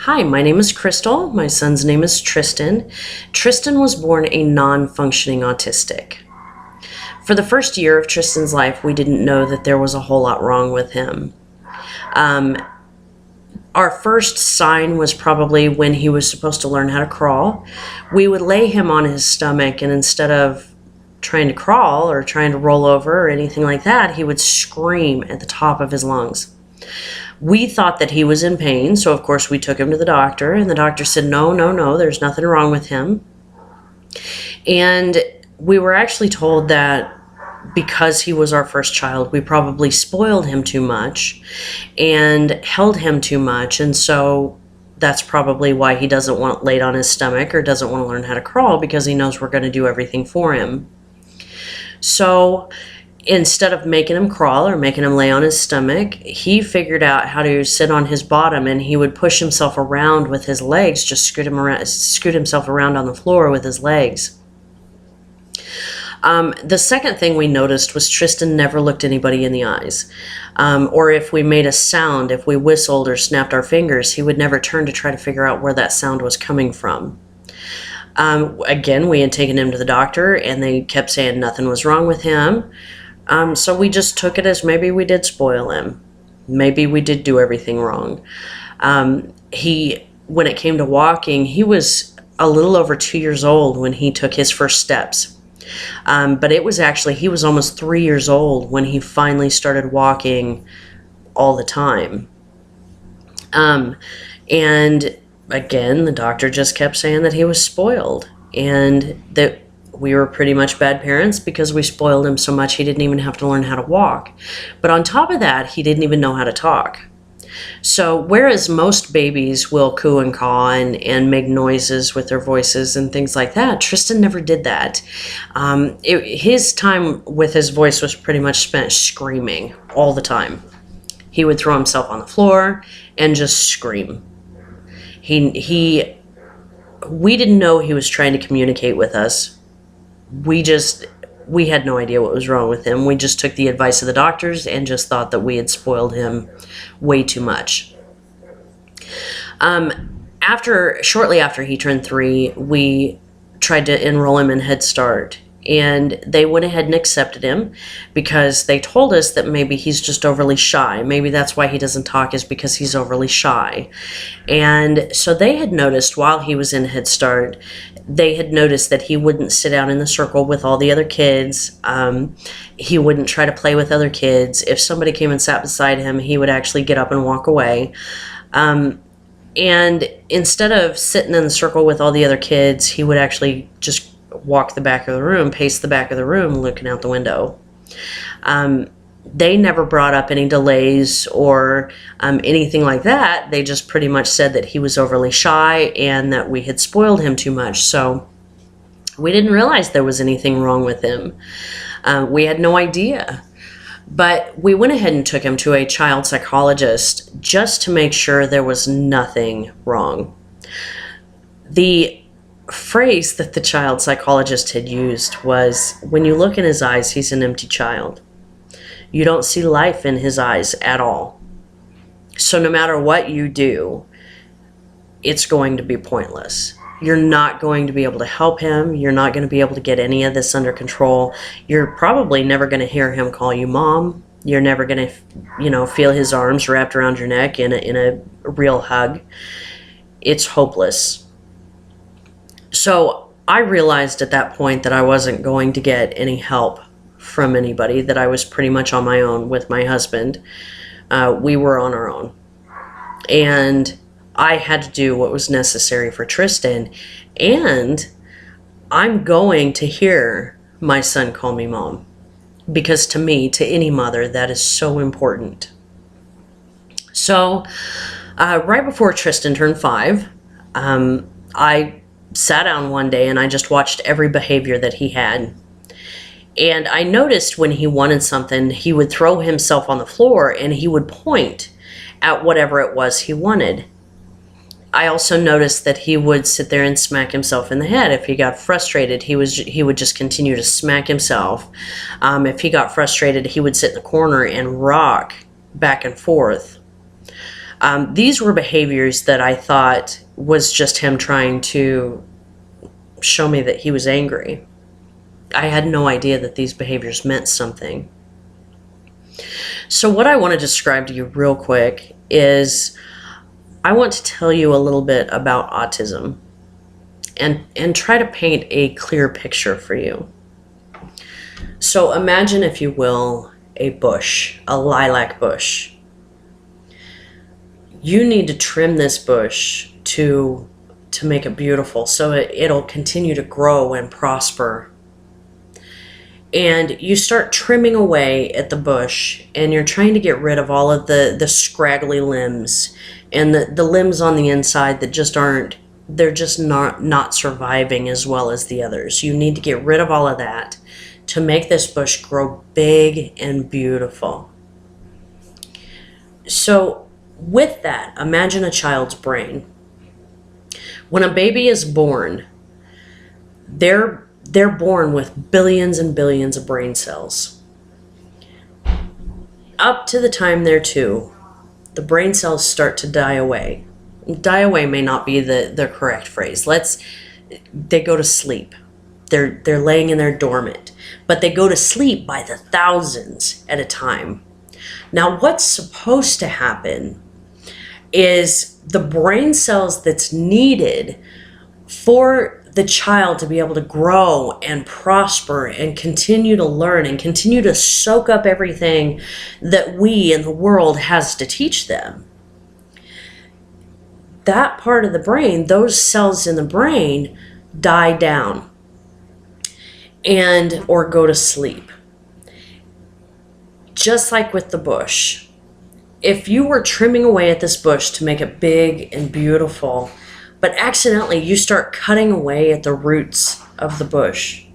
Hi, my name is Crystal. My son's name is Tristan. Tristan was born a non-functioning autistic. For the first year of Tristan's life, we didn't know that there was a whole lot wrong with him. Um, our first sign was probably when he was supposed to learn how to crawl. We would lay him on his stomach, and instead of trying to crawl or trying to roll over or anything like that, he would scream at the top of his lungs. We thought that he was in pain, so of course we took him to the doctor, and the doctor said, no, there's nothing wrong with him. And we were actually told that because he was our first child, we probably spoiled him too much and held him too much, and so that's probably why he doesn't want laid on his stomach or doesn't want to learn how to crawl, because he knows we're going to do everything for him. So instead of making him crawl or making him lay on his stomach, he figured out how to sit on his bottom, and he would push himself around with his legs, just scoot himself around on the floor with his legs. The second thing we noticed was Tristan never looked anybody in the eyes. Or if we made a sound, if we whistled or snapped our fingers, he would never turn to try to figure out where that sound was coming from. Again, we had taken him to the doctor, and they kept saying nothing was wrong with him. So we just took it as maybe we did spoil him. Maybe we did do everything wrong. When it came to walking, he was a little over 2 years old when he took his first steps. But it was actually, he was almost 3 years old when he finally started walking all the time. And again, the doctor just kept saying that he was spoiled, and that we were pretty much bad parents because we spoiled him so much he didn't even have to learn how to walk. But on top of that, he didn't even know how to talk. So whereas most babies will coo and caw and make noises with their voices and things like that, Tristan never did that. His time with his voice was pretty much spent screaming all the time. He would throw himself on the floor and just scream. We didn't know he was trying to communicate with us. We had no idea what was wrong with him. We just took the advice of the doctors and just thought that we had spoiled him way too much. Shortly after he turned 3, we tried to enroll him in Head Start, and they went ahead and accepted him because they told us that maybe he's just overly shy. Maybe that's why he doesn't talk, is because he's overly shy. And so they had noticed while he was in Head Start, they had noticed that he wouldn't sit down in the circle with all the other kids. He wouldn't try to play with other kids. If somebody came and sat beside him, he would actually get up and walk away. And instead of sitting in the circle with all the other kids, he would actually just walk the back of the room, pace the back of the room, looking out the window. They never brought up any delays or anything like that. They just pretty much said that he was overly shy and that we had spoiled him too much. So we didn't realize there was anything wrong with him. We had no idea. But we went ahead and took him to a child psychologist just to make sure there was nothing wrong. The phrase that the child psychologist had used was, when you look in his eyes, he's an empty child. You don't see life in his eyes at all. So no matter what you do, it's going to be pointless. You're not going to be able to help him. You're not going to be able to get any of this under control. You're probably never going to hear him call you mom. You're never going to, feel his arms wrapped around your neck in a real hug. It's hopeless. So I realized at that point that I wasn't going to get any help from anybody, that I was pretty much on my own with my husband. We were on our own. And I had to do what was necessary for Tristan. And I'm going to hear my son call me mom. Because to me, to any mother, that is so important. So right before Tristan turned 5, I sat down one day and I just watched every behavior that he had. And I noticed when he wanted something, he would throw himself on the floor and he would point at whatever it was he wanted. I also noticed that he would sit there and smack himself in the head. If he got frustrated, he would just continue to smack himself. If he got frustrated, he would sit in the corner and rock back and forth. These were behaviors that I thought was just him trying to show me that he was angry. I had no idea that these behaviors meant something. So what I want to describe to you real quick is I want to tell you a little bit about autism and try to paint a clear picture for you. So imagine, if you will, a bush, a lilac bush. You need to trim this bush to make it beautiful so it'll continue to grow and prosper. And you start trimming away at the bush, and you're trying to get rid of all of the scraggly limbs and the limbs on the inside that just aren't, they're just not surviving as well as the others. You need to get rid of all of that to make this bush grow big and beautiful. So with that, imagine a child's brain. When a baby is born, they're born with billions and billions of brain cells. Up to the time they're 2, the brain cells start to die away. Die away may not be the correct phrase. They go to sleep. They're laying in there dormant, but they go to sleep by the thousands at a time. Now, what's supposed to happen is the brain cells that's needed for the child to be able to grow and prosper and continue to learn and continue to soak up everything that we in the world has to teach them. That part of the brain, those cells in the brain, die down or go to sleep. Just like with the bush. If you were trimming away at this bush to make it big and beautiful, but accidentally you start cutting away at the roots of the bush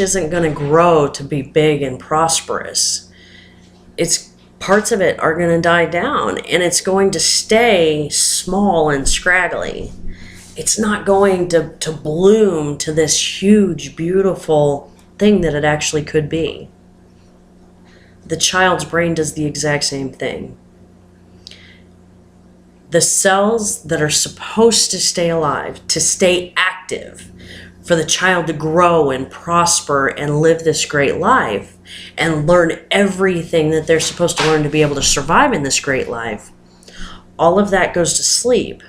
isn't going to grow to be big and prosperous. Parts of it are going to die down, and it's going to stay small and scraggly. It's not going to bloom to this huge, beautiful thing that it actually could be. The child's brain does the exact same thing. The cells that are supposed to stay alive, to stay active, for the child to grow and prosper and live this great life and learn everything that they're supposed to learn to be able to survive in this great life, all of that goes to sleep,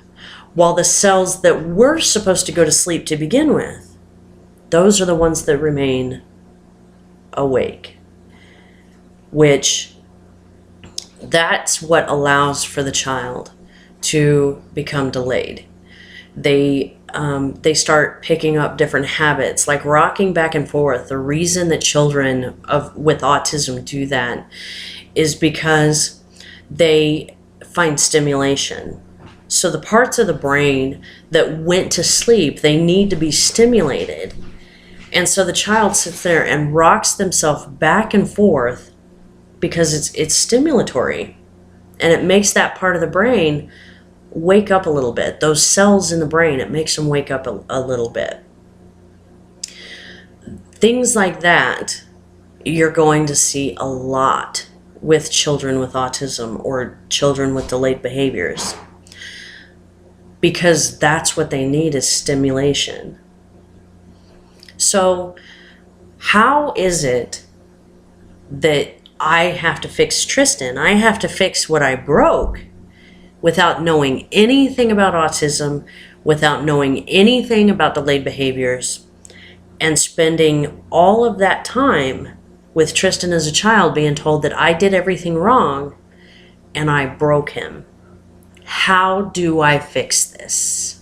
while the cells that were supposed to go to sleep to begin with, those are the ones that remain awake, which that's what allows for the child to become delayed. They start picking up different habits, like rocking back and forth. The reason that children with autism do that is because they find stimulation. So the parts of the brain that went to sleep, they need to be stimulated. And so the child sits there and rocks themselves back and forth because it's stimulatory. And it makes that part of the brain wake up a little bit. Those cells in the brain, it makes them wake up a little bit. Things like that you're going to see a lot with children with autism or children with delayed behaviors, because that's what they need, is stimulation. So how is it that I have to fix Tristan? I have to fix what I broke without knowing anything about autism, without knowing anything about delayed behaviors, and spending all of that time with Tristan as a child being told that I did everything wrong and I broke him. How do I fix this?